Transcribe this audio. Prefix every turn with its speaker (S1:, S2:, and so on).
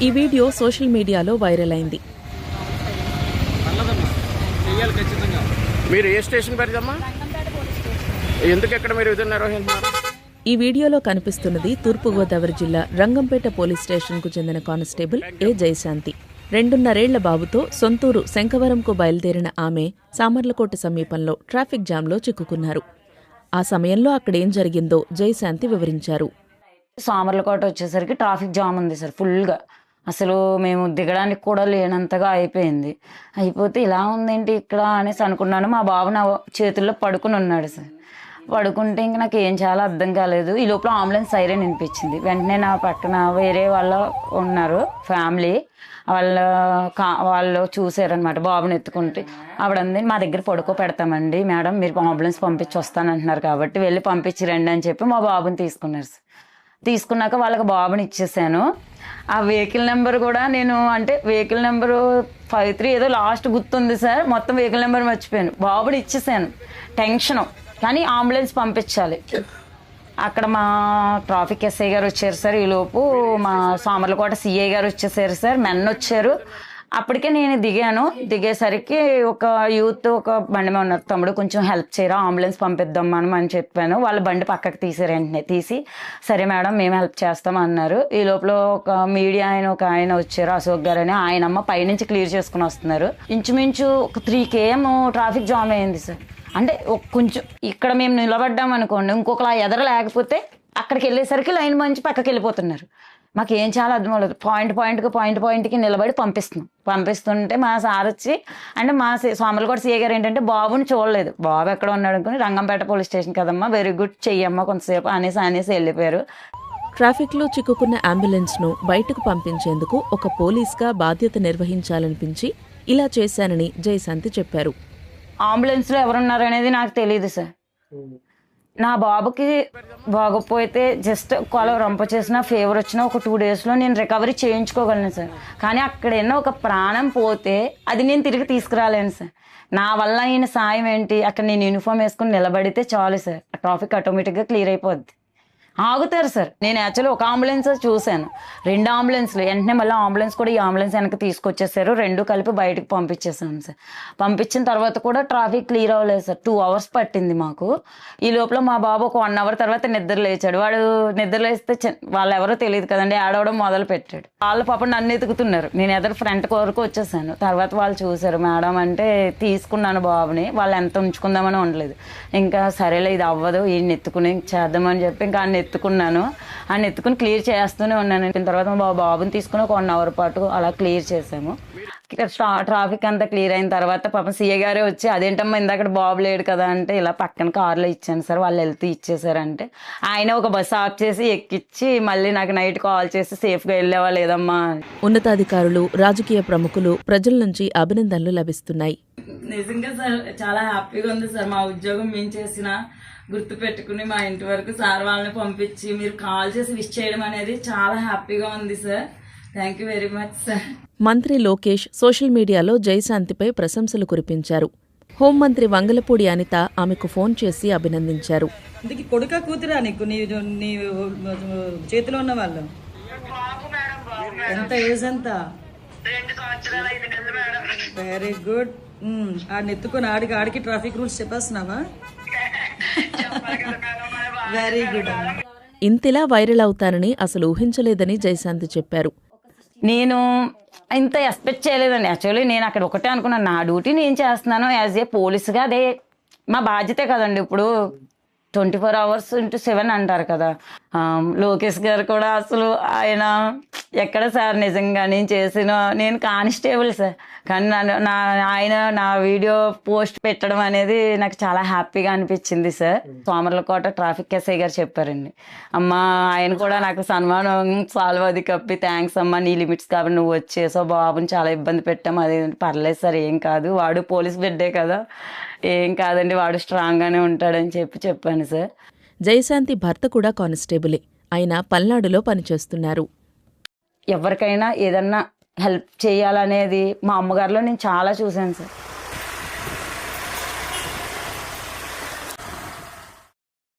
S1: ఈ video social మీడియాలో viral అయింది.
S2: మీరు ఏ స్టేషన్ పరిదమ్మా? ఎందుకు ఎక్కడ మీరు విధులు నిర్వహిస్తున్నారు?
S1: ఈ వీడియోలో కనిపిస్తున్నది తూర్పుగోదావరి జిల్లా రంగంపేట పోలీస్ స్టేషన్కు చెందిన కానిస్టేబుల్ ఏ జయశాంతి. 2.5 ఏళ్ల బాబుతో సొంతూరు శంఖవరంకు బయలుదేరిన ఆమె సామర్లకోట సమీపంలో ట్రాఫిక్ జామ్లో చిక్కుకున్నారు. ఆ సమయంలో అక్కడేం జరిగిందో జయశాంతి వివరించారు.
S3: సామర్లకోట వచ్చేసరికి ట్రాఫిక్ జామ్ ఉంది సార్, ఫుల్గా. అసలు మేము దిగడానికి కూడా లేనంతగా అయిపోయింది. అయిపోతే ఇలా ఉందేంటి ఇక్కడ అనేసి అనుకున్నాను. మా బాబు నా చేతుల్లో పడుకుని ఉన్నాడు సార్. పడుకుంటే ఇంక నాకు ఏం చాలా అర్థం కాలేదు. ఈ లోపల అంబులెన్స్ సైరన్ వినిపించింది. వెంటనే నా పక్కన వేరే వాళ్ళు ఉన్నారు, ఫ్యామిలీ వాళ్ళు చూసారనమాట బాబుని ఎత్తుకుంటే. ఆవిడంది మా దగ్గర పడుకో పెడతామండి మేడం, మీరు అంబులెన్స్ పంపించి వస్తానంటున్నారు కాబట్టి వెళ్ళి పంపించి రండి అని చెప్పి మా బాబుని తీసుకున్నారు సార్. తీసుకున్నాక వాళ్ళకి బాబుని ఇచ్చేసాను. ఆ వెహికల్ నెంబర్ కూడా నేను వెహికల్ నెంబరు 53 ఏదో లాస్ట్ గుర్తుంది సార్, మొత్తం వెహికల్ నెంబర్ మర్చిపోయాను. బాబుని ఇచ్చేసాను, టెన్షను. కానీ అంబులెన్స్ పంపించాలి. అక్కడ మా ట్రాఫిక్ ఎస్ఐ గారు వచ్చారు సార్. ఈలోపు మా సామర్లకోట సిఐ గారు వచ్చేసారు సార్, మెన్ వచ్చారు. అప్పటికే నేను దిగేసరికి ఒక యూత్ ఒక బండి మీద ఉన్నారు, తమ్ముడు కొంచెం హెల్ప్ చేయరా అంబులెన్స్ పంపిద్దాం మనం అని చెప్పాను. వాళ్ళ బండి పక్కకు తీసారు. వెంటనే తీసి సరే మేడం మేము హెల్ప్ చేస్తాం అన్నారు. ఈ లోపల ఒక మీడియా ఒక ఆయన వచ్చారు, అశోక్ గారు అని. ఆయనమ్మ పైనుంచి క్లియర్ చేసుకుని వస్తున్నారు. ఇంచుమించు ఒక 3 km ట్రాఫిక్ జామ్ అయింది సార్. కొంచెం ఇక్కడ మేము నిలబడ్డాం అనుకోండి, ఇంకొకలా ఎదర లేకపోతే అక్కడికి వెళ్ళేసరికి లైన్ మంచి పక్కకి వెళ్ళిపోతున్నారు. మాకు ఏం చాలా అర్థం అవ్వలేదు. పాయింట్కి నిలబడి పంపిస్తుంటే మా సార్ వచ్చి మా సామర్లకోట సీఏ గారు ఏంటంటే బాబుని చూడలేదు. బాబు ఎక్కడ ఉన్నాడు అనుకుని రంగంపేట పోలీస్ స్టేషన్ కదమ్మా, వెరీ గుడ్, చెయ్యమ్మా కొంతసేపు అనేసి వెళ్ళిపోయారు.
S1: ట్రాఫిక్లో చిక్కుకున్న అంబులెన్స్ను బయటకు పంపించేందుకు ఒక పోలీస్గా బాధ్యత నిర్వహించాలనిపించి ఇలా చేశానని జయశాంతి చెప్పారు.
S3: అంబులెన్స్లో ఎవరున్నారనేది నాకు తెలియదు సార్. నా బాబుకి బాగోపోతే జస్ట్ రొంప చేసినా ఫీవర్ వచ్చినా ఒక 2 daysలో నేను రికవరీ చేయించుకోగలను సార్. కానీ అక్కడ ఒక ప్రాణం పోతే అది నేను తిరిగి తీసుకురాలేను సార్. నా వల్ల అయిన సాయం ఏంటి? అక్కడ నేను యూనిఫామ్ వేసుకుని నిలబడితే చాలు సార్, ఆ ట్రాఫిక్ ఆటోమేటిక్గా క్లియర్ అయిపోద్ది. ఆగుతారు సార్. నేను యాక్చువల్లీ ఒక అంబులెన్స్ చూశాను, 2 అంబులెన్స్లు. వెంటనే మళ్ళీ అంబులెన్స్ కూడా ఈ అంబులెన్స్ వెనక్కి తీసుకొచ్చేసారు. 2 కలిపి బయటకు పంపించేసాను సార్. పంపించిన తర్వాత కూడా ట్రాఫిక్ క్లియర్ అవ్వలేదు సార్. 2 hours పట్టింది మాకు. ఈ లోపల మా బాబు ఒక 1 hour తర్వాత నిద్ర లేచాడు. వాడు నిద్ర లేస్తే వాళ్ళు ఎవరో తెలియదు కదండి, ఆడవడం మొదలు పెట్టాడు. వాళ్ళ పాప నన్ను ఎతుకుతున్నారు. నేను ఎదురు ఫ్రంట్ వరకు వచ్చేసాను. తర్వాత వాళ్ళు చూసారు. మేడం తీసుకున్నాను బాబుని. వాళ్ళు ఎంత ఉంచుకుందామని ఉండలేదు. ఇంకా సరేలే ఇది అవ్వదు, ఈయన ఎత్తుకుని చేద్దామని చెప్పి ఇంకా ఎత్తుకున్నాను. ఆయన ఎత్తుకుని క్లియర్ చేస్తూనే ఉన్నాను. తర్వాత మా బాబుని తీసుకుని ఒక 1 hour పాటు అలా క్లియర్ చేసాము. ట్రాఫిక్ అంతా క్లియర్ అయిన తర్వాత పాపం సీఏ గారే వచ్చి అదేంటమ్మా ఇందాక బాబు లేడు కదా అంటే ఇలా పక్కన కారులో ఇచ్చాను సార్, వాళ్ళు వెళ్తూ ఇచ్చేసారంటే ఆయన ఒక బస్సు ఆఫ్ చేసి ఎక్కిచ్చి మళ్ళీ నాకు నైట్ కాల్ చేసి సేఫ్గా వెళ్ళావా లేదమ్మా.
S1: ఉన్నతాధికారులు, రాజకీయ ప్రముఖులు, ప్రజల నుంచి అభినందనలు లభిస్తున్నాయి.
S3: నిజంగా సార్ చాలా హ్యాపీగా ఉంది సార్. మా ఉద్యోగం మేము చేసిన గుర్తు పెట్టుకుని మా ఇంటి వరకు సార్ వాళ్ళని పంపించి మీరు కాల్ చేసి విష్ చేయడం అనేది చాలా హ్యాపీగా ఉంది sir. Thank you very much sir.
S1: మంత్రి లోకేష్ సోషల్ మీడియాలో జయశాంతిపై ప్రశంసలు కురిపించారు. హోంమంత్రి వంగలపూడి అనిత ఆమెకు ఫోన్ చేసి అభినందించారు.
S4: కొడుక కూతురా నీకు నీ చేతిలో ఉన్న వాళ్ళు ఎంత ఏజ్ ఎంత? Very good. ఆడిని ఎత్తుకొని ఆడికి ట్రాఫిక్ రూల్స్ చెప్పేస్తున్నావా? Very good.
S1: ఇంతలా వైరల్ అవుతానని అసలు ఊహించలేదని జయశాంతి చెప్పారు.
S3: నేను ఇంత ఎక్స్పెక్ట్ చేయలేదండి. యాక్చువల్లీ నేను అక్కడ ఒకటే అనుకున్నాను, నా డ్యూటీ నేను చేస్తున్నాను యాజ్ ఏ పోలీసుగా, అదే మా బాధ్యతే కదండి. ఇప్పుడు 24 hours into 7 అంటారు కదా. లోకేష్ గారు కూడా అసలు ఆయన ఎక్కడ సార్ నిజంగా నేను కానిస్టేబుల్ సార్, కానీ ఆయన నా వీడియో పోస్ట్ పెట్టడం అనేది నాకు చాలా హ్యాపీగా అనిపించింది సార్. సామర్లకోట ట్రాఫిక్ ఎస్ఐ గారు చెప్పారండి, అమ్మా ఆయన కూడా నాకు సన్మానం సాల్వ్ అది కప్పి థ్యాంక్స్ అమ్మా, నీ లిమిట్స్ కాబట్టి నువ్వు వచ్చేసావు, బాబుని చాలా ఇబ్బంది పెట్టాము. అది పర్లేదు సార్, ఏం కాదు, వాడు పోలీస్ బిడ్డే కదా, ఏం కాదండి, వాడు స్ట్రాంగ్గానే ఉంటాడని చెప్పాను సార్.
S1: జయశాంతి భర్త కూడా కానిస్టేబులే, ఆయన పల్నాడులో పనిచేస్తున్నారు.
S3: ఎవరికైనా ఏదన్నా హెల్ప్ చేయాలనేది మా అమ్మగారిలో నేను చాలా చూశాను సార్.